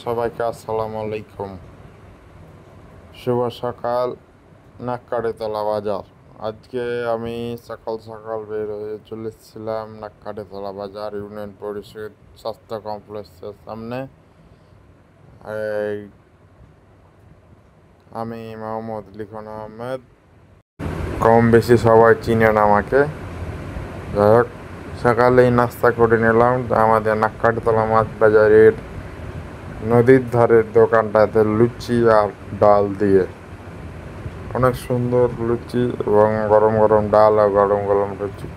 সবাইকে আসসালামু আলাইকুম। শুভ সকাল। নাককাটিতলা বাজার। আজকে আমি সকাল সকাল বের হয়ে চলেছিলাম নাককাটিতলা বাজার ইউনিয়ন পরিষদ স্বাস্থ্য কমপ্লেক্সের সামনে। এই আমি মোহাম্মদ লিখন আহমেদ, কম বেশি সবাই চিনেন আমাকে। যাই হোক, সকালেই নাস্তা করে নিলাম আমাদের নাককাটিতলা মাছ বাজারের নদীর ধারের দোকানটাতে লুচি আর ডাল দিয়ে। অনেক সুন্দর লুচি এবং গরম গরম ডাল আর গরম গরম লুচি।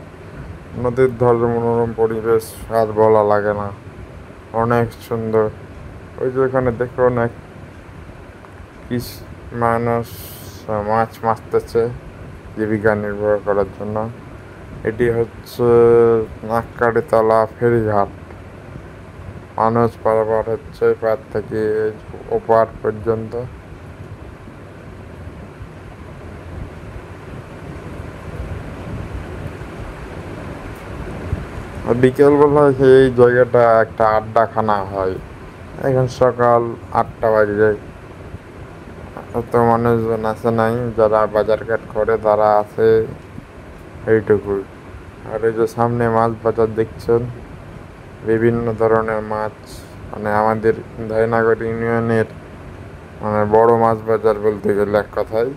নদীর ধারের মনোরম পরিবেশ আর বলা লাগে না, অনেক সুন্দর। ওই যে ওখানে দেখো অনেক মানুষ মাছ মারতেছে জীবিকা নির্বাহ করার জন্য। এটি হচ্ছে নাককাটিতলা ফেরিঘাট। মানুষ পারাপার হচ্ছে পার থেকে ওপার পর্যন্ত। বিকেলবেলায় এই জায়গাটা একটা আড্ডাখানা হয়। এখন সকাল 8টা বাজে, অত মানুষজন আছে নাই। যারা বাজারঘাট করে তারা আছে এইটুকুই। আর এই যে সামনে মাছ বাজার দেখছেন, বিভিন্ন ধরনের মাছ। মানে আমাদের ধাইনগর ইউনিয়নের বড় মাছ বাজার বলতে গেলে এক কথায়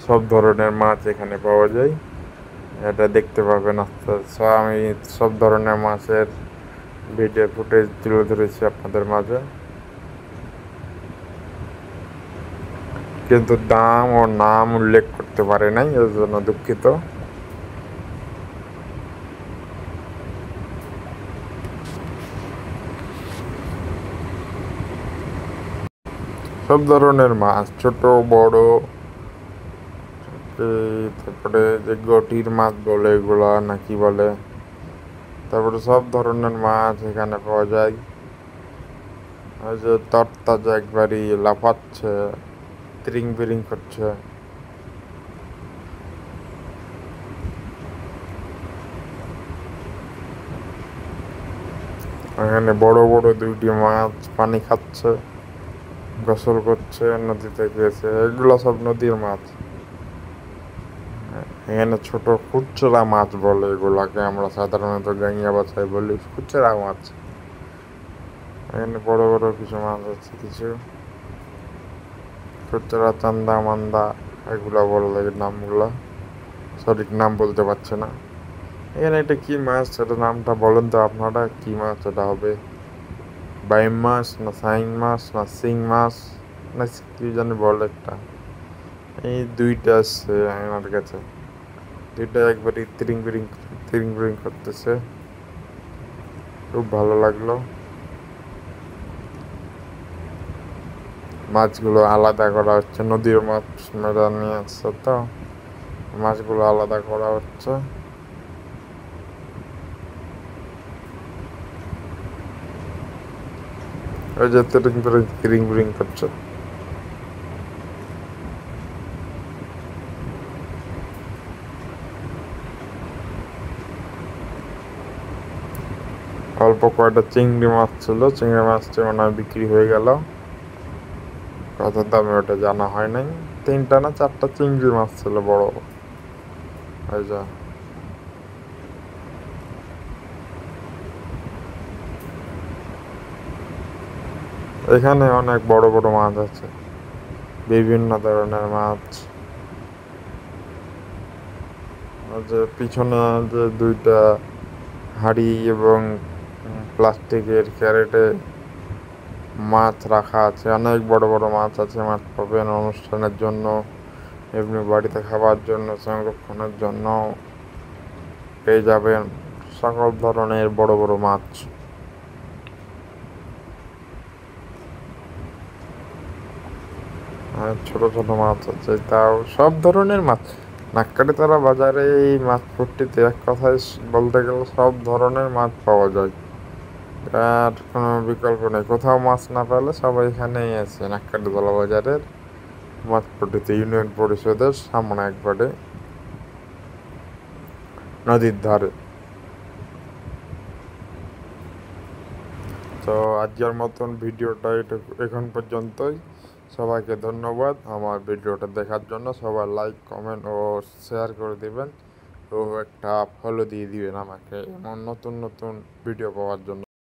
সব ধরনের মাছ এখানে পাওয়া যায়। এটা দেখতে পাবেন আস্তে আস্তে। আমি সব ধরনের মাছের ভিডিও ফুটেজ তুলে ধরেছি আপনাদের মাঝে, কিন্তু দাম ও নাম উল্লেখ করতে পারে নাই, এর জন্য দুঃখিত। সব ধরনের মাছ, ছোট বড়, তারপরে যে গটির মাছ বলে এগুলা নাকি বলে, তারপরে সব ধরনের মাছ এখানে পাওয়া যায়। ওই যে তরতাজা একবারই লাফাচ্ছে, ত্রিং বিরিং করছে। এখানে বড় বড় দুইটি মাছ পানি খাচ্ছে, গোসল করছে নদী থেকে এসে। এগুলো সব নদীর মাছ। এখানে ছোট খুচরা মাছ বলে এগুলাকে, আমরা সাধারণত গাঙ্গিয়া বাছাই বলি খুচরা মাছ। এখানে বড় বড় কিছু মাছ আছে, কিছু খুচরা, চান্দা মান্দা এগুলা বলে নামগুলা, সঠিক নাম বলতে পারছে না। এখানে এটা কি মাছ, সেটা নামটা বলেন তো আপনারা, কি মাছ এটা হবে? বাইম মাছ না সাইন মাছ না শিং মাছ না কি জানি বলে একটা। এই দুইটা আছে আমার কাছে, দুইটা একবারই তিরিং বিরিং করতেছে, খুব ভালো লাগলো। মাছগুলো আলাদা করা হচ্ছে, নদীর মাছ মেরা নিয়ে আসছে, তো মাছগুলো আলাদা করা হচ্ছে। ওই যে তিরিং বিরিং করছে। অল্প কয়টা চিংড়ি মাছ ছিল, চিংড়ি মাছটি মনে হয় বিক্রি হয়ে গেল। কত দামে ওটা জানা হয় নাই। 3টা না 4টা চিংড়ি মাছ ছিল বড়। ওই যা, এখানে অনেক বড় বড় মাছ আছে, বিভিন্ন ধরনের মাছ। যে পিছনে যে দুইটা হাঁড়ি এবং প্লাস্টিকের ক্যারেটে মাছ রাখা আছে, অনেক বড় বড় মাছ আছে। মাছ পাবেন অনুষ্ঠানের জন্য, এমনি বাড়িতে খাবার জন্য, সংরক্ষণের জন্য পেয়ে যাবেন সকল ধরনের বড় বড় মাছ। আর ছোট ছোট মাছ আছে, তাও সব ধরনের মাছ। নাককাটিতলা বাজারে এই মাছ ভর্তিতে এক কথায় বলতে গেলে সব ধরনের মাছ পাওয়া যায়। আর কোনো বিকল্প নেই। কোথাও মাছ না পেলে সবাই এখানেই আছে নাককাটিতলা বাজারের মাছ ভর্তিতে, ইউনিয়ন পরিষদের সামনে একবারে নদীর ধারে। তো আজকের মতন ভিডিওটা এখন পর্যন্তই। সবাইকে ধন্যবাদ আমার ভিডিওটা দেখার জন্য। সবাই লাইক কমেন্ট ও শেয়ার করে দিবেন ও একটা ফলো দিয়ে দিবেন আমাকে এমন নতুন নতুন ভিডিও পাওয়ার জন্য।